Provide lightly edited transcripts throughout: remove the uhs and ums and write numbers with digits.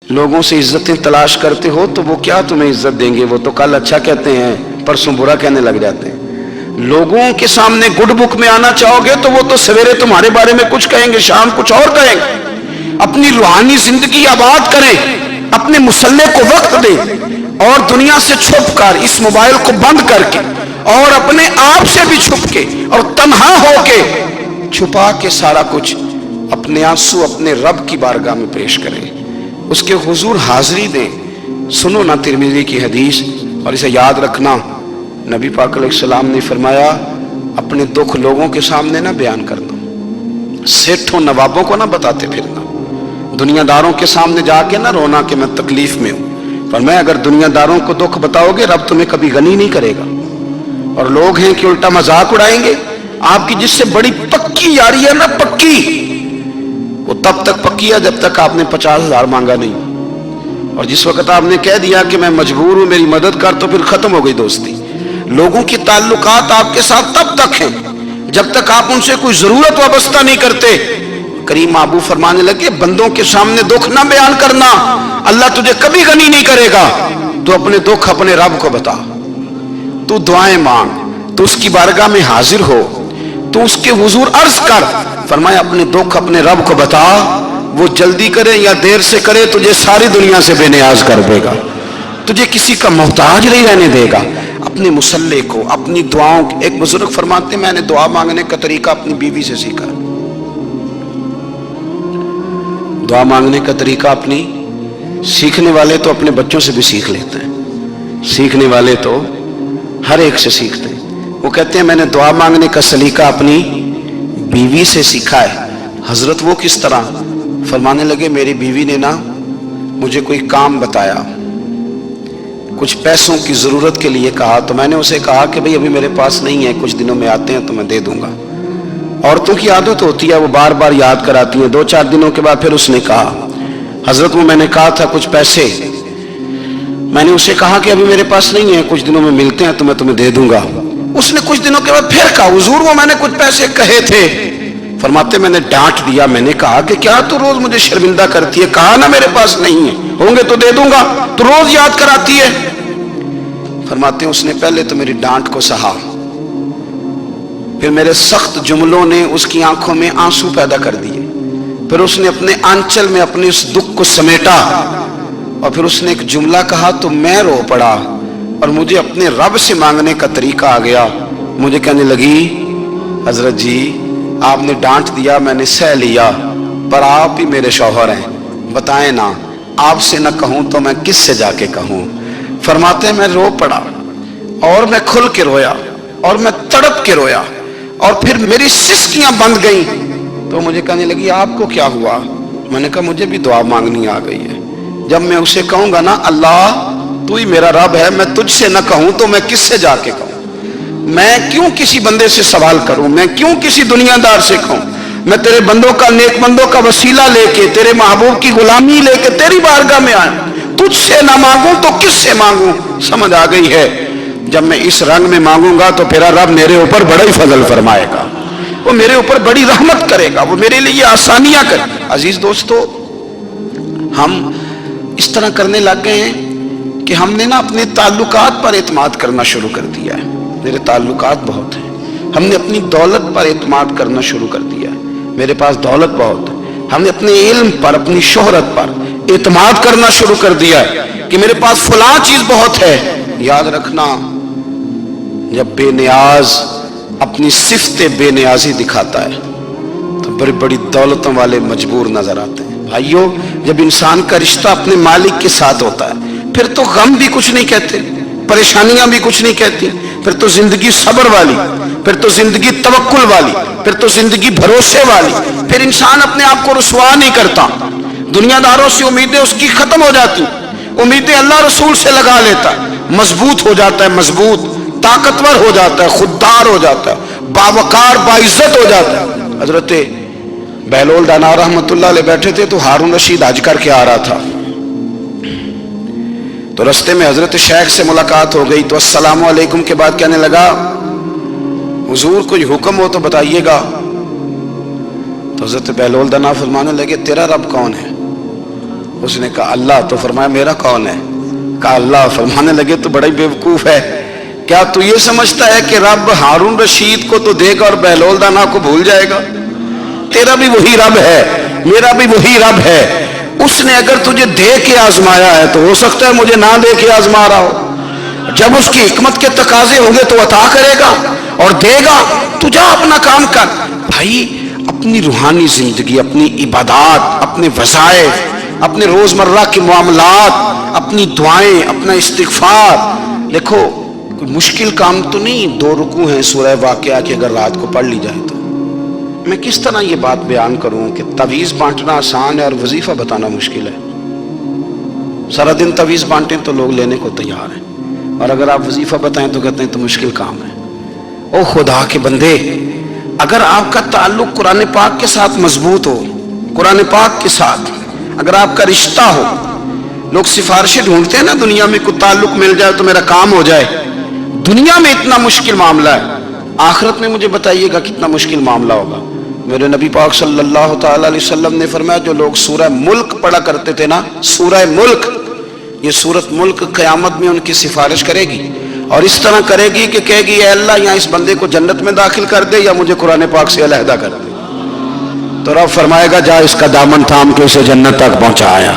लोगों से इज्जतें तलाश करते हो तो वो क्या तुम्हें इज्जत देंगे, वो तो कल अच्छा कहते हैं परसों बुरा कहने लग जाते हैं। लोगों के सामने गुड बुक में आना चाहोगे तो वो तो सवेरे तुम्हारे बारे में कुछ कहेंगे, शाम कुछ और कहेंगे। अपनी रूहानी जिंदगी आबाद करें, अपने मुसल्ले को वक्त दें और दुनिया से छुप कर इस मोबाइल को बंद करके और अपने आप से भी छुप के और तन्हा होके छुपा के सारा कुछ अपने आंसू अपने रब की बारगाह में पेश करें, उसके हुजूर हाजिरी दें। सुनो ना तिरमिज़ी की हदीस और इसे याद रखना। नबी पाक अलैहिस्सलाम ने फरमाया अपने दुख लोगों के सामने ना बयान करना, सेठों नवाबों को ना बताते फिरना, दुनियादारों के सामने जाके ना रोना कि मैं तकलीफ में हूं। फरमाया अगर दुनियादारों को दुख बताओगे रब तुम्हें कभी गनी नहीं करेगा। और लोग हैं कि उल्टा मजाक उड़ाएंगे आपकी, जिससे बड़ी पक्की यारी है ना, पक्की, वो तब तक पक्की है जब तक आपने 50,000 मांगा नहीं। और जिस वक्त आपने कह दिया कि मैं मजबूर हूं मेरी मदद कर, तो फिर खत्म हो गई दोस्ती। लोगों की ताल्लुकात आपके साथ तब तक हैं जब तक आप उनसे कोई जरूरत वाबस्ता नहीं करते। करीम आबू फरमाने लगे बंदों के सामने दुख ना बयान करना, अल्लाह तुझे कभी गनी नहीं करेगा। तो अपने दुख अपने रब को बता, तू दुआएं मांग, तू उसकी बारगाह में हाजिर हो, तू उसके हुजूर अर्ज कर। फरमाया अपने दुख अपने रब को बता, वो जल्दी करे या देर से करे तुझे सारी दुनिया से बेनियाज कर देगा, तुझे किसी का मोहताज नहीं रहने देगा। अपने मुसल्ले को अपनी दुआओं, एक बुजुर्ग फरमाते मैंने दुआ मांगने का तरीका अपनी बीवी से सीखा। दुआ मांगने का तरीका अपनी, सीखने वाले तो अपने बच्चों से भी सीख लेते हैं, सीखने वाले तो हर एक से सीखते हैं। वो कहते हैं मैंने दुआ मांगने का सलीका अपनी बीवी से सीखा है। हजरत वो किस तरह? फरमाने लगे मेरी बीवी ने ना मुझे कोई काम बताया, कुछ पैसों की जरूरत के लिए कहा, तो मैंने उसे कहा कि भाई अभी मेरे पास नहीं है, कुछ दिनों में आते हैं तो मैं दे दूंगा। औरतों की आदत होती है वो बार बार याद कराती है। 2-4 दिनों के बाद फिर उसने कहा हजरत वो मैंने कहा था कुछ पैसे, मैंने उसे कहा कि अभी मेरे पास नहीं है, कुछ दिनों में मिलते हैं तो मैं तुम्हें दे दूंगा। उसने कुछ दिनों के बाद फिर कहा हुजूर वो मैंने कुछ पैसे कहे थे। फरमाते मैंने डांट दिया, मैंने कहा कि क्या तू रोज मुझे शर्मिंदा करती है, कहा ना मेरे पास नहीं है, होंगे तो दे दूंगा, तू रोज याद कराती है। फरमाते उसने पहले तो मेरी डांट को सहा, फिर मेरे सख्त जुमलों ने उसकी आंखों में आंसू पैदा कर दिए, फिर उसने अपने आंचल में अपने उस दुख को समेटा और फिर उसने एक जुमला कहा तो मैं रो पड़ा और मुझे अपने रब से मांगने का तरीका आ गया। मुझे कहने लगी हजरत जी आपने डांट दिया मैंने सह लिया, पर आप ही मेरे शौहर हैं, बताएं ना आपसे न कहूं तो मैं किससे जाके कहूं। फरमाते मैं रो पड़ा और मैं खुल के रोया और मैं तड़प के रोया और फिर मेरी सिसकियां बंद गई। तो मुझे कहने लगी आपको क्या हुआ? मैंने कहा मुझे भी दुआ मांगनी आ गई है। जब मैं उसे कहूंगा ना अल्लाह तू ही मेरा रब है, मैं तुझसे न कहूं तो मैं किससे जाके कहूं, मैं क्यों किसी बंदे से सवाल करूं, मैं क्यों किसी दुनियादार से कहूं, मैं तेरे बंदों का नेक बंदों का वसीला लेके तेरे महबूब की गुलामी लेके तेरी बारगाह में आया, तुझसे ना मांगूं तो किससे मांगूं। समझ आ गई है जब मैं इस रंग में मांगूंगा तो फिर रब मेरे ऊपर बड़ा ही फजल फरमाएगा, वो मेरे ऊपर बड़ी रहमत करेगा, वो मेरे लिए आसानियां करे। अजीज दोस्तों हम इस तरह करने लग गए हैं कि हमने ना अपने ताल्लुकात पर एतमाद करना शुरू कर दिया है। मेरे ताल्लुकात बहुत हैं, हमने अपनी दौलत पर एतमाद करना शुरू कर दिया है, मेरे पास दौलत बहुत है। हमने अपने इल्म पर अपनी शोहरत पर एतमाद करना शुरू कर दिया है कि मेरे पास फलां चीज बहुत है। याद रखना जब बेनियाज अपनी सिफ्ते बेनियाजी दिखाता है तो बड़ी बड़ी दौलतों वाले मजबूर नजर आते हैं। भाइयों जब इंसान का रिश्ता अपने मालिक के साथ होता है फिर तो गम भी कुछ नहीं कहते, परेशानियां भी कुछ नहीं कहती, फिर तो जिंदगी सब्र वाली, फिर तो जिंदगी तवक्कुल वाली, फिर तो जिंदगी भरोसे वाली। फिर इंसान अपने आप को रुसवा नहीं करता, दुनियादारों से उम्मीदें उसकी खत्म हो जाती, उम्मीदें अल्लाह रसूल से लगा लेता है, मजबूत हो जाता है, मजबूत ताकतवर हो जाता है, खुददार हो जाता है, बावकार बाइज्जत हो जाता है। हजरत बहलोल दाना रहमतुल्लाह अलैह बैठे थे तो हारून रशीद हज करके आ रहा था, तो रस्ते में हजरत शेख से मुलाकात हो गई तो अस्सलामु अलैकुम के बाद कहने लगा हुजूर कोई हुक्म हो तो बताइएगा। तो हजरत बहलोल दाना फरमाने लगे तेरा रब कौन है? اس نے کہا اللہ. تو فرمایا میرا کون ہے؟ کہا اللہ. فرمانے لگے تو بڑا ہی بیوقوف ہے، کیا تو یہ سمجھتا ہے کہ رب ہارون رشید کو تو دے گا اور بہلول دانا کو بھول جائے گا؟ تیرا بھی وہی رب ہے، میرا بھی وہی رب ہے. اس نے اگر تجھے دے کے آزمایا ہے تو ہو سکتا ہے مجھے نہ دے کے آزما رہا ہو. جب اس کی حکمت کے تقاضے ہوں گے تو عطا کرے گا اور دے گا. تو جا اپنا کام کر. بھائی اپنی روحانی زندگی، اپنی عبادات، اپنے وظائف، اپنے روزمرہ کے معاملات، اپنی دعائیں، اپنا استغفار. دیکھو کوئی مشکل کام تو نہیں، 2 رکوع ہیں سورہ واقعہ کی اگر رات کو پڑھ لی جائے تو. میں کس طرح یہ بات بیان کروں کہ تعویذ بانٹنا آسان ہے اور وظیفہ بتانا مشکل ہے. سارا دن تعویذ بانٹیں تو لوگ لینے کو تیار ہیں، اور اگر آپ وظیفہ بتائیں تو کہتے ہیں تو مشکل کام ہے. او خدا کے بندے، اگر آپ کا تعلق قرآن پاک کے ساتھ مضبوط ہو، قرآن پاک کے ساتھ اگر آپ کا رشتہ ہو، لوگ سفارشیں ڈھونڈتے ہیں نا دنیا میں، کوئی تعلق مل جائے تو میرا کام ہو جائے. دنیا میں اتنا مشکل معاملہ ہے، آخرت میں مجھے بتائیے گا کتنا مشکل معاملہ ہوگا. میرے نبی پاک صلی اللہ تعالی علیہ وسلم نے فرمایا جو لوگ سورہ ملک پڑھا کرتے تھے نا، سورہ ملک، یہ سورت ملک قیامت میں ان کی سفارش کرے گی، اور اس طرح کرے گی کہ کہے گی اے اللہ یہاں اس بندے کو جنت میں داخل کر دے یا مجھے قرآن پاک سے علیحدہ کر دے. تو رب فرمائے گا جا اس کا دامن تھام کے اسے جنت تک پہنچایا.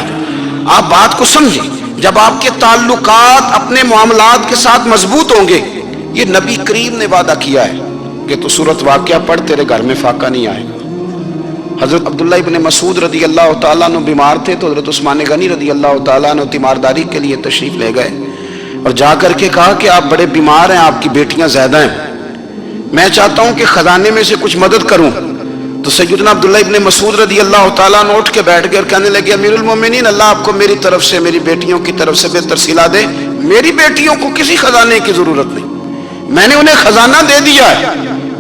آپ بات کو سمجھیں، جب آپ کے تعلقات اپنے معاملات کے ساتھ مضبوط ہوں گے، یہ نبی کریم نے وعدہ کیا ہے کہ تو سورت واقعہ پڑھ تیرے گھر میں فاقہ نہیں آئے گا. حضرت عبداللہ ابن مسعود رضی اللہ تعالیٰ عنہ بیمار تھے تو حضرت عثمان غنی رضی اللہ تعالیٰ عنہ تیمارداری کے لیے تشریف لے گئے اور جا کر کے کہا کہ آپ بڑے بیمار ہیں، آپ کی بیٹیاں زیادہ ہیں، میں چاہتا ہوں کہ خزانے میں سے کچھ مدد کروں. تو سیدنا عبداللہ ابن مسعود رضی اللہ تعالیٰ عنہ اٹھ کے بیٹھ گئے اور کہنے لگے امیر المومنین، اللہ آپ کو میری طرف سے، میری بیٹیوں کی طرف سے بہتر صلہ دے. میری بیٹیوں کو کسی خزانے کی ضرورت نہیں، میں نے انہیں خزانہ دے دیا ہے.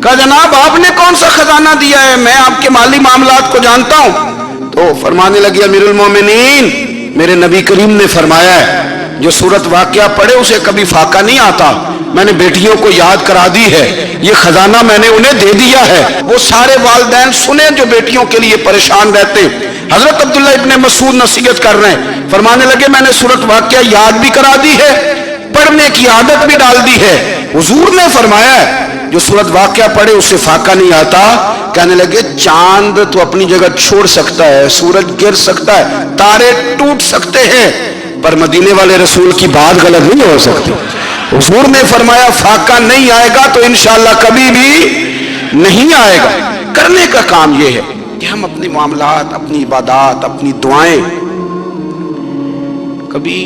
کہا جناب آپ نے کون سا خزانہ دیا ہے، میں آپ کے مالی معاملات کو جانتا ہوں. تو فرمانے لگے امیر المومنین، میرے نبی کریم نے فرمایا ہے جو سورت واقعہ پڑھے اسے کبھی فاقہ نہیں آتا. میں نے بیٹیوں کو یاد کرا دی ہے، یہ خزانہ میں نے انہیں دے دیا ہے. وہ سارے والدین سنیں جو بیٹیوں کے لیے پریشان رہتے. حضرت عبداللہ ابن مسعود نصیحت کر رہے ہیں، فرمانے لگے میں نے سورت واقعہ یاد بھی کرا دی ہے، پڑھنے کی عادت بھی ڈال دی ہے. حضور نے فرمایا ہے جو سورت واقعہ پڑھے اسے فاقہ نہیں آتا. کہنے لگے چاند تو اپنی جگہ چھوڑ سکتا ہے، سورج گر سکتا ہے، تارے ٹوٹ سکتے ہیں، پر مدینے والے رسول کی بات غلط نہیں ہو سکتی. حضور نے فرمایا فاقہ نہیں آئے گا تو انشاءاللہ کبھی بھی نہیں آئے گا. کرنے کا کام یہ ہے کہ ہم اپنے معاملات، اپنی عبادات، اپنی دعائیں، کبھی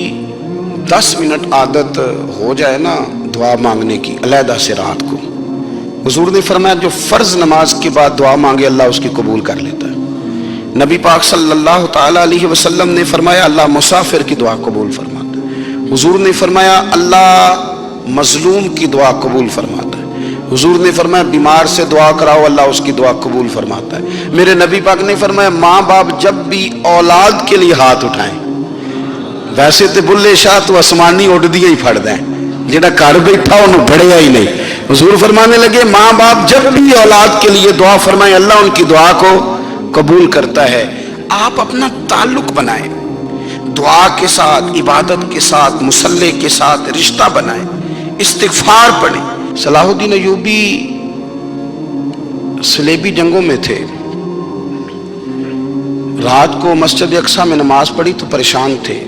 10 منٹ عادت ہو جائے نا دعا مانگنے کی علیحدہ سے رات کو. حضور نے فرمایا جو فرض نماز کے بعد دعا مانگے اللہ اس کی قبول کر لیتا ہے. نبی پاک صلی اللہ تعالی علیہ وسلم نے فرمایا اللہ مسافر کی دعا قبول فرماتا ہے. حضور نے فرمایا اللہ مظلوم کی دعا قبول فرماتا ہے. حضور نے فرمایا بیمار سے دعا کراؤ اللہ اس کی دعا قبول فرماتا ہے. میرے نبی پاک نے فرمایا ماں باپ جب بھی اولاد کے لیے ہاتھ اٹھائیں، ویسے تو بلے شاہ تو آسمانی اڈدیاں ہی پھڑ دیں، جہاں گھر بیٹھا انہوں بڑھیا ہی نہیں. حضور فرمانے لگے ماں باپ جب بھی اولاد کے لیے دعا فرمائیں اللہ ان کی دعا کو قبول کرتا ہے. آپ اپنا تعلق بنائیں دعا کے ساتھ، عبادت کے ساتھ، مصلی کے ساتھ رشتہ بنائیں، استغفار پڑھیں. صلاح الدین ایوبی صلیبی جنگوں میں تھے، رات کو مسجد اقصی میں نماز پڑھی تو پریشان تھے.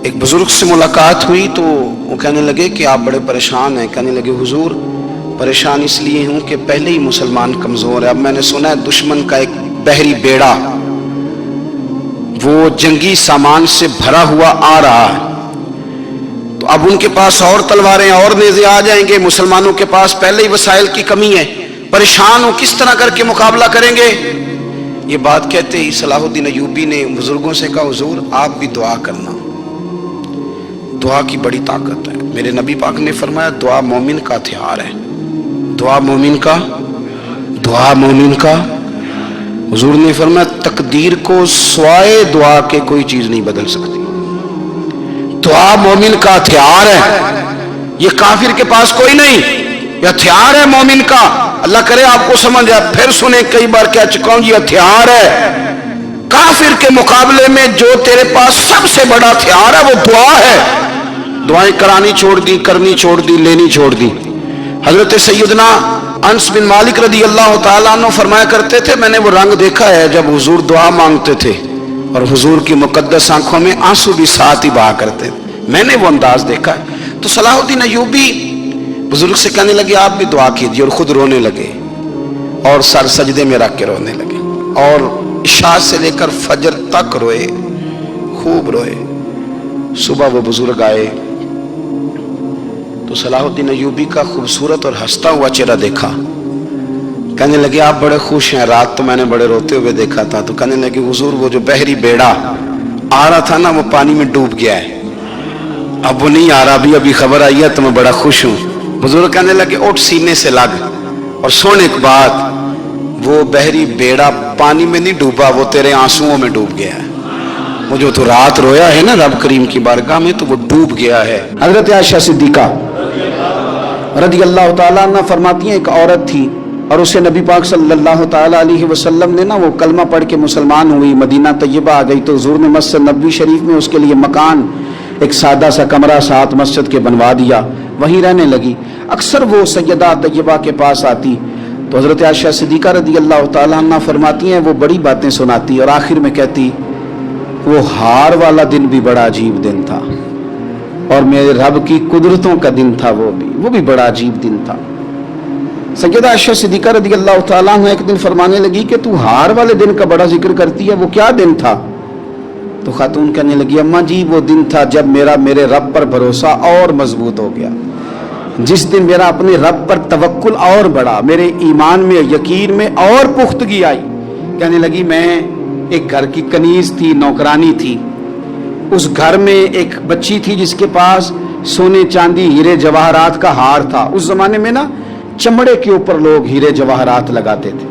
ایک بزرگ سے ملاقات ہوئی تو وہ کہنے لگے کہ آپ بڑے پریشان ہیں. کہنے لگے حضور پریشان اس لیے ہوں کہ پہلے ہی مسلمان کمزور ہے، اب میں نے سنا ہے دشمن کا ایک بحری بیڑا وہ جنگی سامان سے بھرا ہوا آ رہا ہے، تو اب ان کے پاس اور تلواریں اور نیزے آ جائیں گے، مسلمانوں کے پاس پہلے ہی وسائل کی کمی ہے، پریشان ہوں کس طرح کر کے مقابلہ کریں گے. یہ بات کہتے ہی صلاح الدین ایوبی نے بزرگوں سے کہا حضور آپ بھی دعا کرنا، دعا کی بڑی طاقت ہے. میرے نبی پاک نے فرمایا دعا مومن کا ہتھیار ہے، دعا مومن کا، دعا مومن کا. حضور نے فرمایا تقدیر کو سوائے دعا کے کوئی چیز نہیں بدل سکتی. دعا مومن کا ہتھیار ہے، یہ کافر کے پاس کوئی نہیں، یہ ہتھیار ہے مومن کا. اللہ کرے آپ کو سمجھ آئے، پھر سنیں کئی بار کہہ چکا ہوں یہ ہتھیار ہے. काफिर के मुकाबले में जो तेरे पास सबसे बड़ा हथियार है वो दुआ है। दुआएं करानी छोड़ दी, करनी छोड़ दी, लेनी छोड़ दी। हजरत सैयदना अनस बिन मालिक रदी अल्लाह तआला अन्हु फरमाया करते थे, मैंने वो रंग देखा है जब हुजूर दुआ मांगते थे और हुजूर की मुकद्दस आंखों में आंसू भी साथ ही बहा करते थे। मैंने वो अंदाज देखा है। तो सलाहुद्दीन अय्यूबी बुजुर्ग से कहने लगे आप भी दुआ कीजिए, और खुद रोने लगे और सर सजदे में रख के रोने लगे और इशा से लेकर फजर तक रोए, खूब रोए। सुबह वो बुजुर्ग आए तो सलाहुद्दीन अय्यूबी का खूबसूरत और हंसता हुआ चेहरा देखा। कहने लगे आप बड़े खुश हैं, रात तो मैंने बड़े रोते हुए देखा था। तो कहने लगे हुजूर वो जो बहरी बेड़ा आ रहा था ना वो पानी में डूब गया है, अब वो नहीं आ रहा, अभी खबर आई है तो मैं बड़ा खुश हूँ। बुजुर्ग कहने लगे उठ सीने से लग और सुन एक बात, वो बहरी बेड़ा पानी में नहीं डूबा, वो तेरे आंसुओं में डूब गया है। वो जो तो रात रोया है ना रब करीम की बारगाह में, तो वो डूब गया है। हजरत आयशा सिद्दीका रज़ी अल्लाह तआला अन्हा फरमाती हैं, एक औरत थी और उसे नबी पाक सल्लल्लाहु तआला अलैहि वसल्लम ने ना वो कलमा पढ़ के मुसलमान हुई, मदीना तैयबा आ गई। तो हुजूर ने मस्जिद नबवी शरीफ में उसके लिए मकान, एक सादा सा कमरा साथ मस्जिद के बनवा दिया, वहीं रहने लगी। अक्सर वो सैयदा तैयबा के पास आती तो हजरत आयशा सिद्दीका रज़ी अल्लाह तआला अन्हा फरमाती हैं, वो बड़ी बातें सुनाती और आखिर में कहती वो हार वाला दिन भी बड़ा अजीब दिन था और मेरे रब की कुदरतों का दिन था, वो भी बड़ा अजीब दिन था। सैयदा आयशा सिद्दीका रज़ी अल्लाह तआला अन्हा एक दिन फरमाने लगी कि तू हार वाले दिन का बड़ा जिक्र करती है, वो क्या दिन था? तो खातून कहने लगी अम्मा जी वो दिन था जब मेरे रब पर भरोसा और मजबूत हो गया, जिस दिन मेरा अपने रब पर तवक्कुल और बढ़ा, मेरे ईमान में यकीन में और पुख्तगी आई। कहने लगी मैं एक घर की कनीज थी, नौकरानी थी, उस घर में एक बच्ची थी जिसके पास सोने चांदी हीरे जवाहरात का हार था। उस जमाने में ना चमड़े के ऊपर लोग हीरे जवाहरात लगाते थे,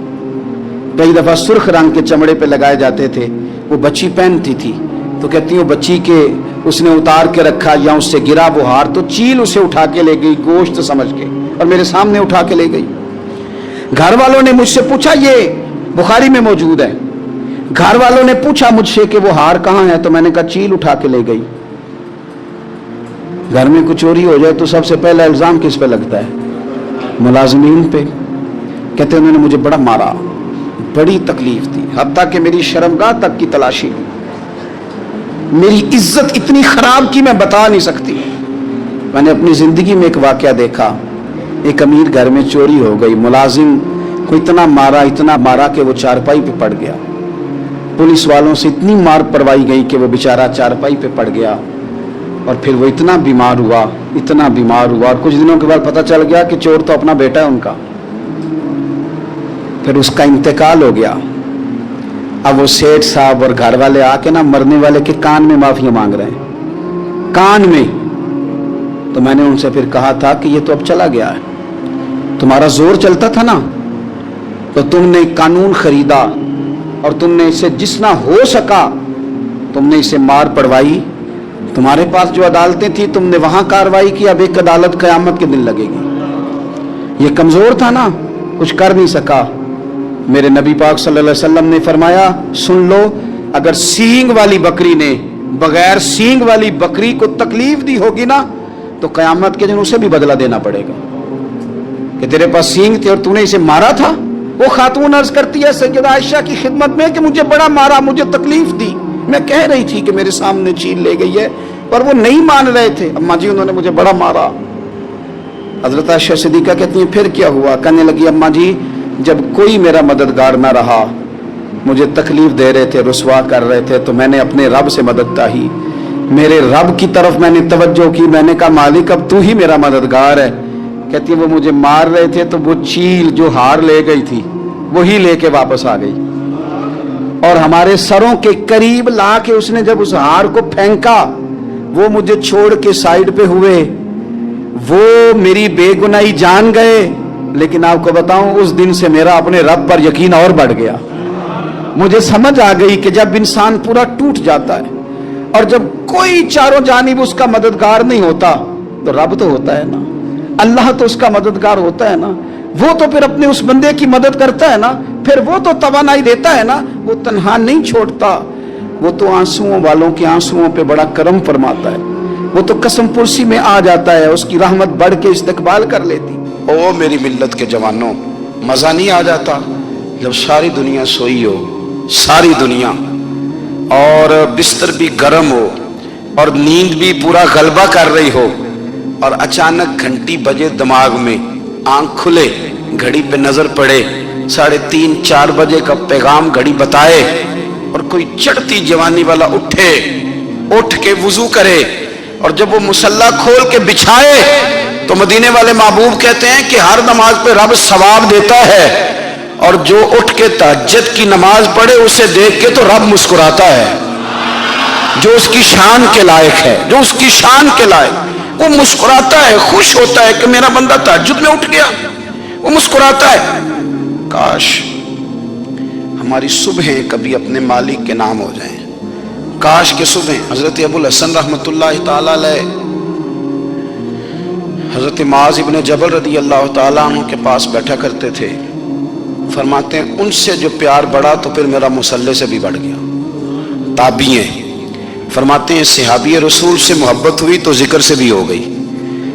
कई दफा सुर्ख रंग के चमड़े पे लगाए जाते थे। वो बच्ची पहनती थी तो कहती हूँ बच्ची के उसने उतार के रखा या उससे गिरा वो हार, तो चील उसे उठा के ले गई गोश्त समझ के और मेरे सामने उठा के ले गई। घर वालों ने मुझसे पूछा, ये बुखारी में मौजूद है, घर वालों ने पूछा मुझसे कि वो हार कहाँ है, तो मैंने कहा चील उठा के ले गई। घर में कुछ चोरी हो जाए तो सबसे पहला इल्जाम किस पे लगता है? मुलाजिमीन पे। कहते उन्होंने मुझे बड़ा मारा, बड़ी तकलीफ थी, हत्ता कि मेरी शर्मगाह तक की तलाशी, मेरी इज्जत इतनी खराब की मैं बता नहीं सकती। मैंने अपनी जिंदगी में एक वाकया देखा, एक अमीर घर में चोरी हो गई, मुलाजिम को इतना मारा कि वो चारपाई पे पड़ गया। पुलिस वालों से इतनी मार पड़वाई गई कि वो बेचारा चारपाई पे पड़ गया और फिर वो इतना बीमार हुआ और कुछ दिनों के बाद पता चल गया कि चोर तो अपना बेटा है उनका। फिर उसका इंतकाल हो गया। अब वो सेठ साहब और घर वाले आके ना मरने वाले के कान में माफी मांग रहे हैं, कान में। तो मैंने उनसे फिर कहा था कि ये तो अब चला गया है, तुम्हारा जोर चलता था ना, तो तुमने कानून खरीदा और तुमने इसे जितना हो सका तुमने इसे मार पड़वाई। तुम्हारे पास जो अदालतें थी तुमने वहां कार्रवाई की, अब एक अदालत क़यामत के दिन लगेगी। ये कमजोर था ना, कुछ कर नहीं सका। मेरे नबी पाक सल्लल्लाहु अलैहि वसल्लम ने फरमाया, सुन लो, अगर सींग वाली बकरी ने बगैर सींग वाली बकरी को तकलीफ दी होगी ना तो क़यामत के दिन उसे भी बदला देना पड़ेगा कि तेरे पास सींग थे और तूने इसे मारा था। वो खातून अर्ज करती है सैयदा आयशा की खिदमत में कि मुझे बड़ा मारा, मुझे तकलीफ दी, मैं कह रही थी कि मेरे सामने चील ले गई है, पर वो नहीं मान रहे थे। अम्मा जी उन्होंने मुझे बड़ा मारा। हजरत आयशा सिद्दीका कहती हैं फिर क्या हुआ? कहने लगी अम्मा जी जब कोई मेरा मददगार ना रहा, मुझे तकलीफ दे रहे थे, रुसवा कर रहे थे, तो मैंने अपने रब से मदद चाही, मेरे रब की तरफ मैंने तवज्जो की, मैंने कहा मालिक अब तू ही मेरा मददगार है। कहती है वो मुझे मार रहे थे तो वो चील जो हार ले गई थी वही लेके वापस आ गई और हमारे सरों के करीब ला के उसने जब उस हार को फेंका, वो मुझे छोड़ के साइड पे हुए, वो मेरी बेगुनाही जान गए। लेकिन आपको बताऊं उस दिन से मेरा अपने रब पर यकीन और बढ़ गया। मुझे समझ आ गई कि जब इंसान पूरा टूट जाता है और जब कोई चारों जानिब उसका मददगार नहीं होता तो रब तो होता है ना, अल्लाह तो उसका मददगार होता है ना। वो तो फिर अपने उस बंदे की मदद करता है ना, फिर वो तो तवानाई देता है ना, वो तन्हा नहीं छोड़ता, वो तो आंसुओं वालों के आंसुओं पे बड़ा करम फरमाता है, वो तो कसम पुरसी में आ जाता है, उसकी रहमत बढ़ के इस्तकबाल कर लेती। ओ मेरी मिल्लत के जवानों, मजा नहीं आ जाता जब सारी दुनिया सोई हो, सारी दुनिया, और बिस्तर भी गर्म हो और नींद भी पूरा गलबा कर रही हो, और अचानक घंटी बजे दिमाग में, आंख खुले, घड़ी पे नजर पड़े, 3:30-4 बजे का पैगाम घड़ी बताए, और कोई चढ़ती जवानी वाला उठ के वुजू करे, और जब वो मुसल्ला खोल के बिछाए तो मदीने वाले महबूब कहते हैं कि हर नमाज पे रब सवाब देता है, और जो उठ के तहज्जुद की नमाज पढ़े उसे देख के तो रब मुस्कुराता है, जो उसकी शान के लायक है, जो उसकी शान के लायक, वो मुस्कुराता है, खुश होता है कि मेरा बंदा तहज्जुद में उठ गया, वो मुस्कुराता है। काश हमारी सुबहें कभी अपने मालिक के नाम हो जाएं, काश के सुबह। हजरत अबुल हसन रहमतुल्लाह ताला अलैह हजरत मुआज़ इब्न जबल रदी अल्लाह ताला अन्हु के पास बैठा करते थे, फरमाते हैं उनसे जो प्यार बढ़ा तो फिर मेरा मुसल्ले से भी बढ़ गया। ताबीएं फरमाते हैं सहाबी रसूल से मोहब्बत हुई तो जिक्र से भी हो गई,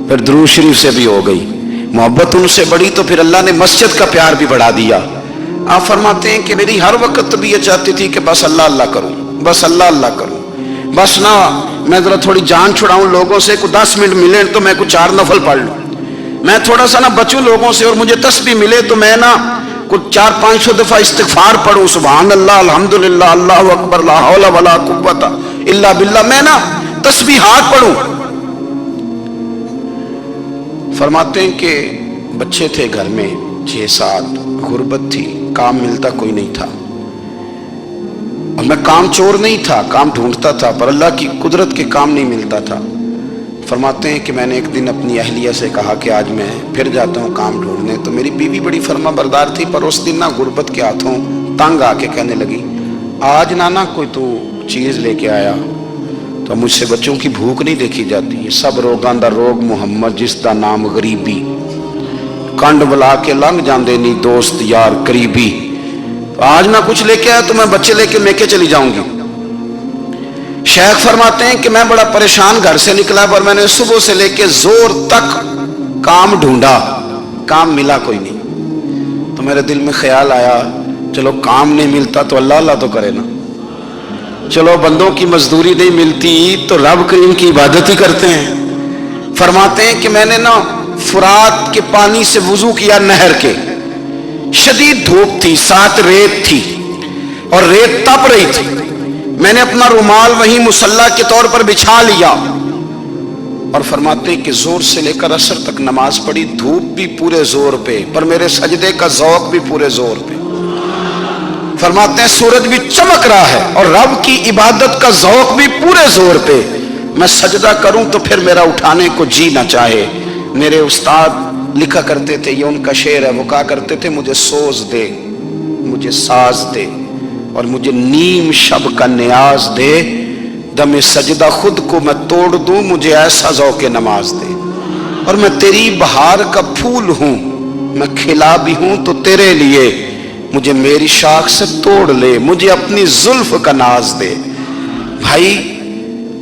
फिर दुरूद शरीफ से भी हो गई, मोहब्बत उनसे बढ़ी तो फिर अल्लाह ने मस्जिद का प्यार भी बढ़ा दिया। आप फरमाते हैं कि मेरी हर वक्त तबीयत चाहती थी कि बस अल्लाह अल्लाह करूं, बस अल्लाह अल्लाह करूं, बस ना मैं जरा थोड़ी जान छुड़ाऊं लोगों से, कुछ 10 मिनट मिले तो मैं कुछ 4 नफल पढ़ लूं, मैं थोड़ा सा ना बचूं लोगों से, और मुझे तस्बीह मिले तो मैं ना कुछ 400-500 दफा इस्तिगफार पढ़ूं, सुभान अल्लाह, अल्हम्दुलिल्लाह, अल्लाहु अकबर, ला हौला वला कुव्वता इल्ला बिल्लाह, मैं ना तस्बीहात पढ़ूं। फरमाते हैं कि बच्चे थे घर में 6-7, गुर्बत थी, काम मिलता कोई नहीं था, और मैं काम चोर नहीं था, काम ढूंढता था, पर अल्लाह की कुदरत के काम नहीं मिलता था। फरमाते हैं कि मैंने एक दिन अपनी अहलिया से कहा कि आज मैं फिर जाता हूँ काम ढूंढने, तो मेरी बीवी बड़ी फर्मा बरदार थी, पर उस दिन ना गुर्बत के हाथों तंग आके कहने लगी, आज ना कोई तू चीज़ लेके आया, तो मुझसे बच्चों की भूख नहीं देखी जाती, सब रोगां दा रोग मुहम्मद जिसदा नाम गरीबी, कंड बुला के लंघ जाते नहीं दोस्त यार करीबी, आज ना कुछ लेके आया तो मैं बच्चे लेके मेके चली जाऊंगी। शेख फरमाते हैं कि मैं बड़ा परेशान घर से निकला, पर मैंने सुबह से लेके जोर तक काम ढूंढा, काम मिला कोई नहीं, तो मेरे दिल में ख्याल आया चलो काम नहीं मिलता तो अल्लाह अल्लाह तो करे ना, चलो बंदों की मजदूरी नहीं मिलती तो रब करीम की इबादत ही करते हैं। फरमाते हैं कि मैंने ना फुरात के पानी से वुजू किया, नहर के, शदीद धूप थी, साथ रेत थी और रेत तप रही थी, मैंने अपना रुमाल वहीं मुसल्ला के तौर पर बिछा लिया, और फरमाते हैं कि जोर से लेकर असर तक नमाज पढ़ी, धूप भी पूरे जोर पे, पर मेरे सजदे का ज़ौक़ भी पूरे जोर पे। फरमाते हैं सूरज भी चमक रहा है और रब की इबादत का ज़ौक़ भी पूरे जोर पे, मैं सजदा करूं तो फिर मेरा उठाने को जी ना चाहे। मेरे उस्ताद लिखा करते थे, ये उनका शेर है, वो कहा करते थे मुझे सोज दे, मुझे साज दे, और मुझे नीम शब का न्याज दे, दमे सजदा खुद को मैं तोड़ दूं, मुझे ऐसा ज़ौक़े नमाज दे। और मैं तेरी बहार का फूल हूं, मैं खिला भी हूं तो तेरे लिए, मुझे मेरी शाख से तोड़ ले, मुझे अपनी जुल्फ का नाज दे। भाई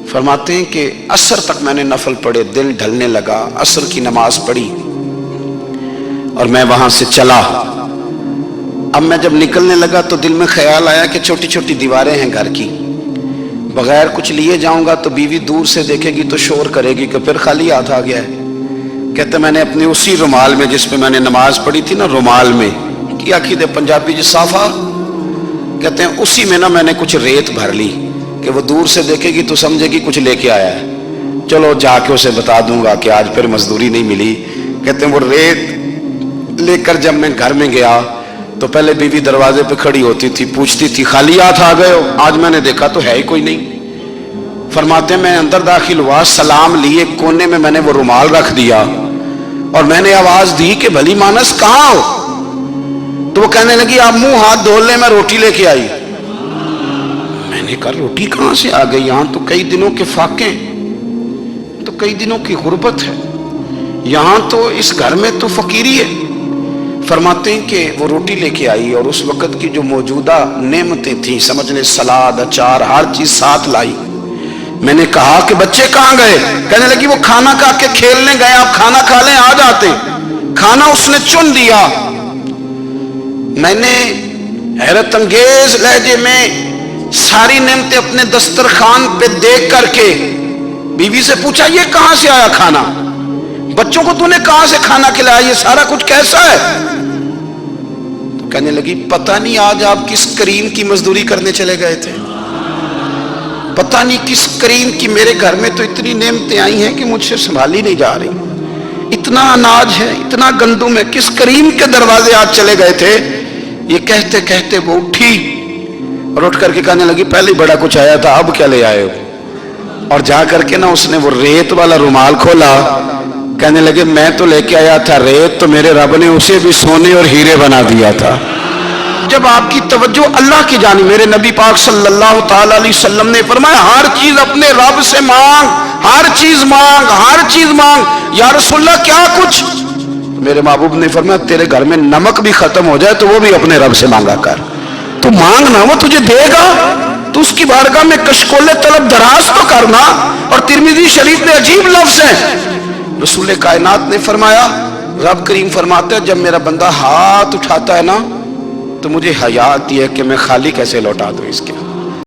फरमाते हैं कि असर तक मैंने नफल पढ़े, दिल ढलने लगा, असर की नमाज पढ़ी और मैं वहां से चला। अब मैं जब निकलने लगा तो दिल में ख्याल आया कि छोटी छोटी दीवारें हैं घर की, बगैर कुछ लिए जाऊंगा तो बीवी दूर से देखेगी तो शोर करेगी कि फिर खाली हाथ आ गया है। कहते मैंने अपने उसी रुमाल में जिस पे मैंने नमाज पढ़ी थी ना, रुमाल में की आखिर पंजाबी जी साफा कहते हैं, उसी में ना मैंने कुछ रेत भर ली कि वो दूर से देखेगी तो समझेगी कुछ लेके आया है, चलो जाके उसे बता दूंगा कि आज फिर मजदूरी नहीं मिली। कहते हैं वो रेत लेकर जब मैं घर में गया तो पहले बीवी दरवाजे पे खड़ी होती थी, पूछती थी खाली हाथ आ गए हो, आज मैंने देखा तो है ही कोई नहीं। फरमाते मैं अंदर दाखिल हुआ, सलाम लिए, कोने में मैंने वो रुमाल रख दिया और मैंने आवाज दी कि भली मानस कहाँ हो, तो वो कहने लगी आप मुंह हाथ धो ले, मैं रोटी लेके आई। मैंने कहा रोटी कहां से आ गई, यहां तो कई दिनों के फाके, तो कई दिनों की गुर्बत है, यहां तो इस घर में तो फकीरी है। फरमाते हैं कि वो रोटी लेके आई और उस वक्त की जो मौजूदा नेमतें थी, समझ लें सलाद, अचार, हर चीज साथ लाई। मैंने कहा कि बच्चे कहाँ गए? कहने लगी वो खाना खा के खेलने गए, आप खाना खा लें आ जाते। खाना उसने चुन दिया। मैंने हैरत अंगेज लहजे में सारी नेमतें अपने दस्तरखान पे देख करके बीवी से पूछा, ये कहां से आया खाना? बच्चों को तूने कहां से खाना खिलाया? ये सारा कुछ कैसा है? तो कहने लगी, पता नहीं आज आप किस करीम की मजदूरी करने चले गए थे, पता नहीं किस करीम की। मेरे घर में तो इतनी नेमतें आई हैं कि मुझसे संभाली नहीं जा रही। इतना अनाज है, इतना गंदुम है, किस करीम के दरवाजे आज चले गए थे? ये कहते कहते वो उठी और उठ करके कहने लगी, पहले बड़ा कुछ आया था, अब क्या ले आए हो? और जा करके ना उसने वो रेत वाला रुमाल खोला। कहने लगे, मैं तो लेके आया था रेत, तो मेरे रब ने उसे भी सोने और हीरे बना दिया था। जब आपकी तवज्जो अल्लाह की जानी, मेरे नबी पाक सल्लल्लाहु ताला अलैहि वसल्लम ने फरमाया, हर चीज अपने रब से मांग, हर चीज मांग, हर चीज मांग। या रसूलल्लाह क्या कुछ? मेरे महबूब ने फरमाया, तेरे घर में नमक भी खत्म हो जाए तो वो भी अपने रब से मांगा कर। तू मांगना, वो तुझे देगा। तो उसकी बारगाह में कशकोले तलब दराज तो करना। और तिरमिजी शरीफ में अजीब लफ्ज है, रसूल कायनात ने फरमाया, रब करीम फरमाता है, जब मेरा बंदा हाथ उठाता है ना तो मुझे हया आती है कि मैं खाली कैसे लौटा दूं इसके।